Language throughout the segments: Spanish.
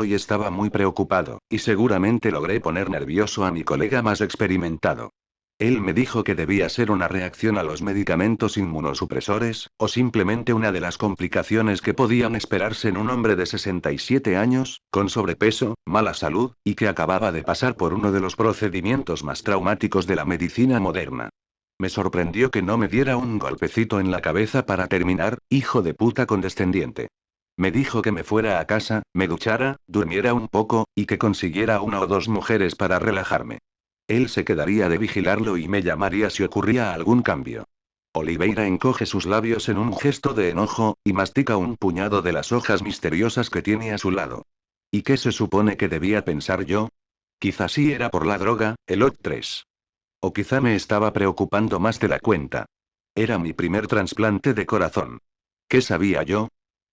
y estaba muy preocupado, y seguramente logré poner nervioso a mi colega más experimentado. Él me dijo que debía ser una reacción a los medicamentos inmunosupresores, o simplemente una de las complicaciones que podían esperarse en un hombre de 67 años, con sobrepeso, mala salud, y que acababa de pasar por uno de los procedimientos más traumáticos de la medicina moderna. Me sorprendió que no me diera un golpecito en la cabeza para terminar, hijo de puta condescendiente. Me dijo que me fuera a casa, me duchara, durmiera un poco, y que consiguiera una o dos mujeres para relajarme. Él se quedaría de vigilarlo y me llamaría si ocurría algún cambio. Oliveira encoge sus labios en un gesto de enojo, y mastica un puñado de las hojas misteriosas que tiene a su lado. ¿Y qué se supone que debía pensar yo? Quizá sí era por la droga, el OT3. O quizá me estaba preocupando más de la cuenta. Era mi primer trasplante de corazón. ¿Qué sabía yo?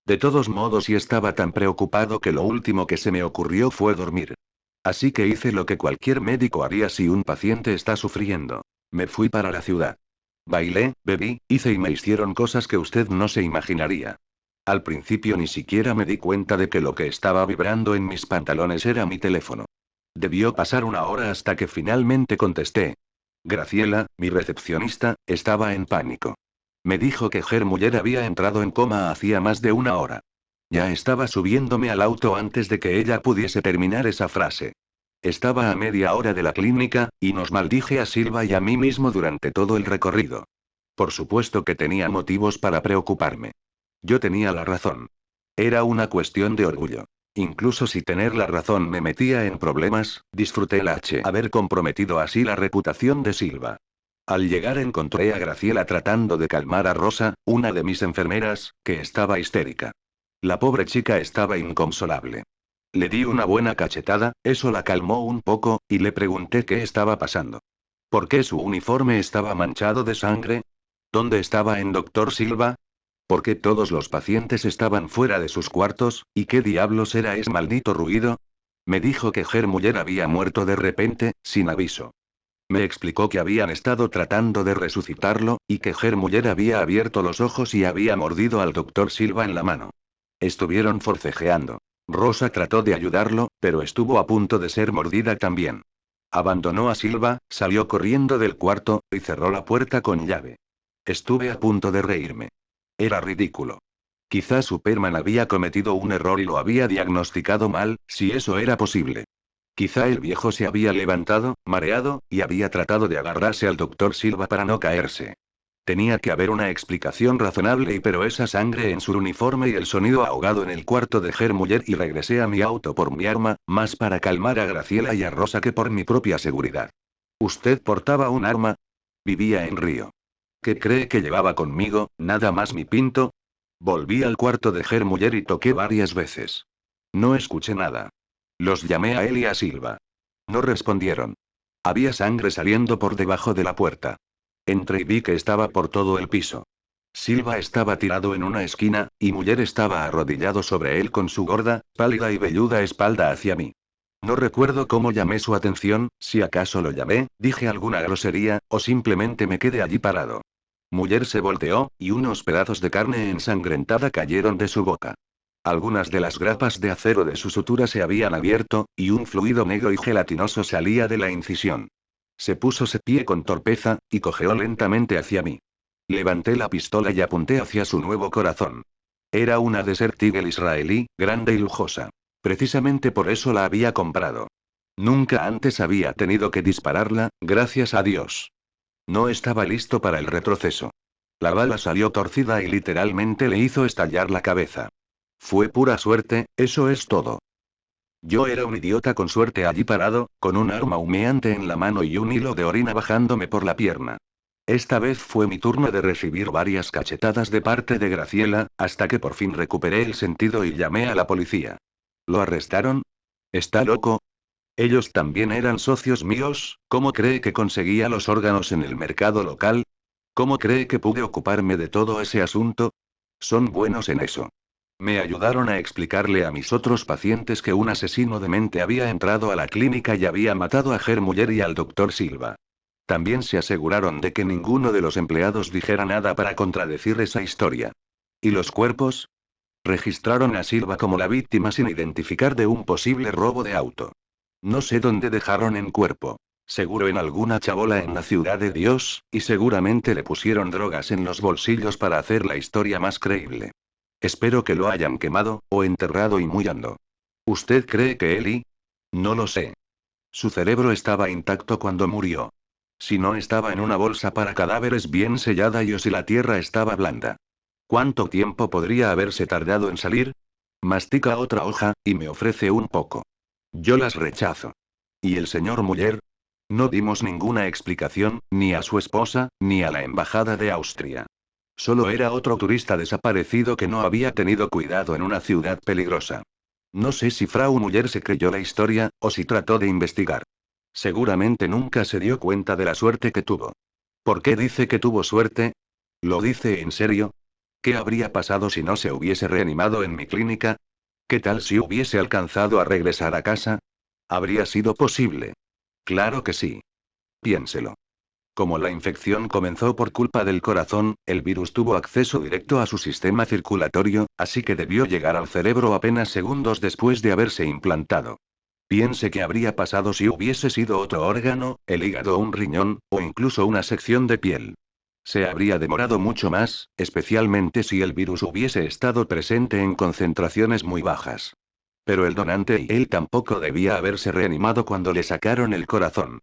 De todos modos, y estaba tan preocupado que lo último que se me ocurrió fue dormir. Así que hice lo que cualquier médico haría si un paciente está sufriendo. Me fui para la ciudad. Bailé, bebí, hice y me hicieron cosas que usted no se imaginaría. Al principio ni siquiera me di cuenta de que lo que estaba vibrando en mis pantalones era mi teléfono. Debió pasar una hora hasta que finalmente contesté. Graciela, mi recepcionista, estaba en pánico. Me dijo que Muller había entrado en coma hacía más de una hora. Ya estaba subiéndome al auto antes de que ella pudiese terminar esa frase. Estaba a media hora de la clínica, y nos maldije a Silva y a mí mismo durante todo el recorrido. Por supuesto que tenía motivos para preocuparme. Yo tenía la razón. Era una cuestión de orgullo. Incluso si tener la razón me metía en problemas, disfruté haber comprometido así la reputación de Silva. Al llegar encontré a Graciela tratando de calmar a Rosa, una de mis enfermeras, que estaba histérica. La pobre chica estaba inconsolable. Le di una buena cachetada, eso la calmó un poco, y le pregunté qué estaba pasando. ¿Por qué su uniforme estaba manchado de sangre? ¿Dónde estaba en doctor Silva? ¿Por qué todos los pacientes estaban fuera de sus cuartos, y qué diablos era ese maldito ruido? Me dijo que Muller había muerto de repente, sin aviso. Me explicó que habían estado tratando de resucitarlo, y que Muller había abierto los ojos y había mordido al doctor Silva en la mano. Estuvieron forcejeando. Rosa trató de ayudarlo, pero estuvo a punto de ser mordida también. Abandonó a Silva, salió corriendo del cuarto, y cerró la puerta con llave. Estuve a punto de reírme. Era ridículo. Quizás Superman había cometido un error y lo había diagnosticado mal, si eso era posible. Quizá el viejo se había levantado, mareado, y había tratado de agarrarse al doctor Silva para no caerse. Tenía que haber una explicación razonable pero esa sangre en su uniforme y el sonido ahogado en el cuarto de Muller y regresé a mi auto por mi arma, más para calmar a Graciela y a Rosa que por mi propia seguridad. ¿Usted portaba un arma? Vivía en Río. ¿Qué cree que llevaba conmigo, nada más mi pinto? Volví al cuarto de Muller y toqué varias veces. No escuché nada. Los llamé a él y a Silva. No respondieron. Había sangre saliendo por debajo de la puerta. Entré y vi que estaba por todo el piso. Silva estaba tirado en una esquina, y Muller estaba arrodillado sobre él con su gorda, pálida y velluda espalda hacia mí. No recuerdo cómo llamé su atención, si acaso lo llamé, dije alguna grosería, o simplemente me quedé allí parado. Muller se volteó, y unos pedazos de carne ensangrentada cayeron de su boca. Algunas de las grapas de acero de su sutura se habían abierto, y un fluido negro y gelatinoso salía de la incisión. Se puso de pie con torpeza, y cojeó lentamente hacia mí. Levanté la pistola y apunté hacia su nuevo corazón. Era una Desert Eagle israelí, grande y lujosa. Precisamente por eso la había comprado. Nunca antes había tenido que dispararla, gracias a Dios. No estaba listo para el retroceso. La bala salió torcida y literalmente le hizo estallar la cabeza. Fue pura suerte, eso es todo. Yo era un idiota con suerte allí parado, con un arma humeante en la mano y un hilo de orina bajándome por la pierna. Esta vez fue mi turno de recibir varias cachetadas de parte de Graciela, hasta que por fin recuperé el sentido y llamé a la policía. ¿Lo arrestaron? ¿Está loco? Ellos también eran socios míos, ¿cómo cree que conseguía los órganos en el mercado local? ¿Cómo cree que pude ocuparme de todo ese asunto? Son buenos en eso. Me ayudaron a explicarle a mis otros pacientes que un asesino de mente había entrado a la clínica y había matado a Muller y al doctor Silva. También se aseguraron de que ninguno de los empleados dijera nada para contradecir esa historia. ¿Y los cuerpos? Registraron a Silva como la víctima sin identificar de un posible robo de auto. No sé dónde dejaron el cuerpo. Seguro en alguna chabola en la ciudad de Dios, y seguramente le pusieron drogas en los bolsillos para hacer la historia más creíble. Espero que lo hayan quemado, o enterrado y muy hondo. ¿Usted cree que Eli? No lo sé. Su cerebro estaba intacto cuando murió. Si no estaba en una bolsa para cadáveres bien sellada y o si la tierra estaba blanda. ¿Cuánto tiempo podría haberse tardado en salir? Mastica otra hoja, y me ofrece un poco. Yo las rechazo. ¿Y el señor Muller? No dimos ninguna explicación, ni a su esposa, ni a la embajada de Austria. Solo era otro turista desaparecido que no había tenido cuidado en una ciudad peligrosa. No sé si Frau Muller se creyó la historia, o si trató de investigar. Seguramente nunca se dio cuenta de la suerte que tuvo. ¿Por qué dice que tuvo suerte? ¿Lo dice en serio? ¿Qué habría pasado si no se hubiese reanimado en mi clínica? ¿Qué tal si hubiese alcanzado a regresar a casa? ¿Habría sido posible? Claro que sí. Piénselo. Como la infección comenzó por culpa del corazón, el virus tuvo acceso directo a su sistema circulatorio, así que debió llegar al cerebro apenas segundos después de haberse implantado. Piense qué habría pasado si hubiese sido otro órgano, el hígado o un riñón, o incluso una sección de piel. Se habría demorado mucho más, especialmente si el virus hubiese estado presente en concentraciones muy bajas. Pero el donante y él tampoco debía haberse reanimado cuando le sacaron el corazón.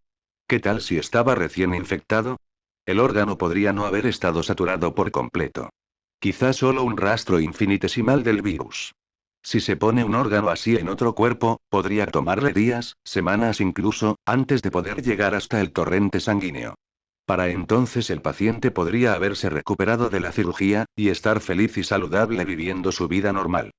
¿Qué tal si estaba recién infectado? El órgano podría no haber estado saturado por completo. Quizás solo un rastro infinitesimal del virus. Si se pone un órgano así en otro cuerpo, podría tomarle días, semanas incluso, antes de poder llegar hasta el torrente sanguíneo. Para entonces el paciente podría haberse recuperado de la cirugía, y estar feliz y saludable viviendo su vida normal.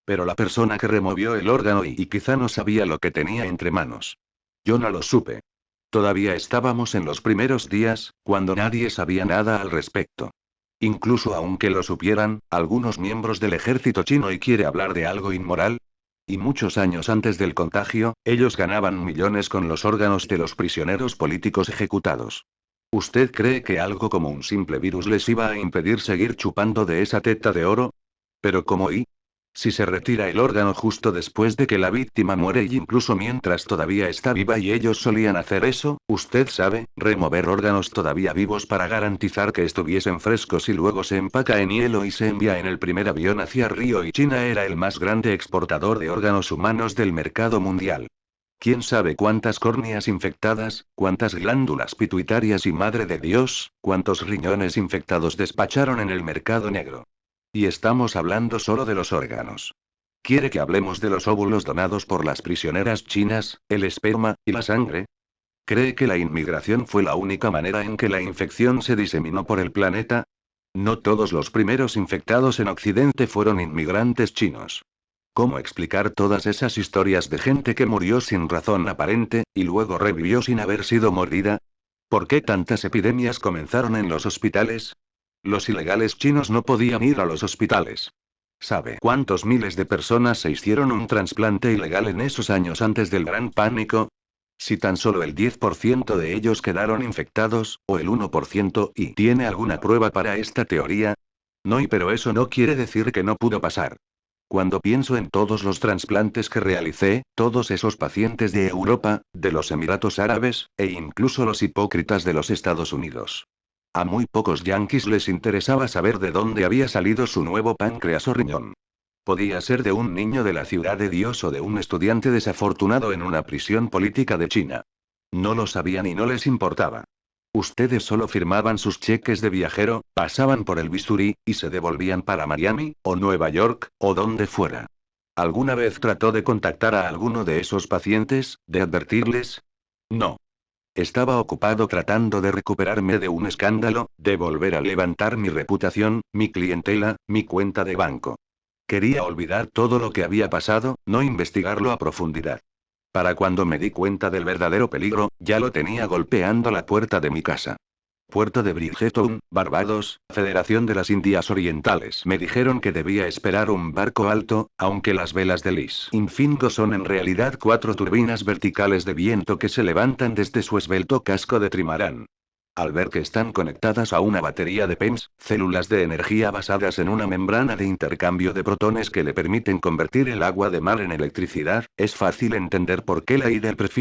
Pero la persona que removió el órgano y quizá no sabía lo que tenía entre manos. Yo no lo supe. Todavía estábamos en los primeros días, cuando nadie sabía nada al respecto. Incluso aunque lo supieran, algunos miembros del ejército chino y quiere hablar de algo inmoral. Y muchos años antes del contagio, ellos ganaban millones con los órganos de los prisioneros políticos ejecutados. ¿Usted cree que algo como un simple virus les iba a impedir seguir chupando de esa teta de oro? Pero ¿cómo y? Si se retira el órgano justo después de que la víctima muere y incluso mientras todavía está viva y ellos solían hacer eso, usted sabe, remover órganos todavía vivos para garantizar que estuviesen frescos y luego se empaca en hielo y se envía en el primer avión hacia Río y China era el más grande exportador de órganos humanos del mercado mundial. ¿Quién sabe cuántas córneas infectadas, cuántas glándulas pituitarias y madre de Dios, cuántos riñones infectados despacharon en el mercado negro? Y estamos hablando solo de los órganos. ¿Quiere que hablemos de los óvulos donados por las prisioneras chinas, el esperma, y la sangre? ¿Cree que la inmigración fue la única manera en que la infección se diseminó por el planeta? No todos los primeros infectados en Occidente fueron inmigrantes chinos. ¿Cómo explicar todas esas historias de gente que murió sin razón aparente, y luego revivió sin haber sido mordida? ¿Por qué tantas epidemias comenzaron en los hospitales? Los ilegales chinos no podían ir a los hospitales. ¿Sabe cuántos miles de personas se hicieron un trasplante ilegal en esos años antes del gran pánico? Si tan solo el 10% de ellos quedaron infectados, o el 1%, ¿y tiene alguna prueba para esta teoría? No, pero eso no quiere decir que no pudo pasar. Cuando pienso en todos los trasplantes que realicé, todos esos pacientes de Europa, de los Emiratos Árabes, e incluso los hipócritas de los Estados Unidos. A muy pocos yanquis les interesaba saber de dónde había salido su nuevo páncreas o riñón. Podía ser de un niño de la ciudad de Dios o de un estudiante desafortunado en una prisión política de China. No lo sabían y no les importaba. Ustedes solo firmaban sus cheques de viajero, pasaban por el bisturí, y se devolvían para Miami, o Nueva York, o donde fuera. ¿Alguna vez trató de contactar a alguno de esos pacientes, de advertirles? No. Estaba ocupado tratando de recuperarme de un escándalo, de volver a levantar mi reputación, mi clientela, mi cuenta de banco. Quería olvidar todo lo que había pasado, no investigarlo a profundidad. Para cuando me di cuenta del verdadero peligro, ya lo tenía golpeando la puerta de mi casa. Puerto de Bridgetown, Barbados, Federación de las Indias Orientales. Me dijeron que debía esperar un barco alto, aunque las velas del Infingo son en realidad 4 turbinas verticales de viento que se levantan desde su esbelto casco de trimarán. Al ver que están conectadas a una batería de PEMS, células de energía basadas en una membrana de intercambio de protones que le permiten convertir el agua de mar en electricidad, es fácil entender por qué la I del prefijo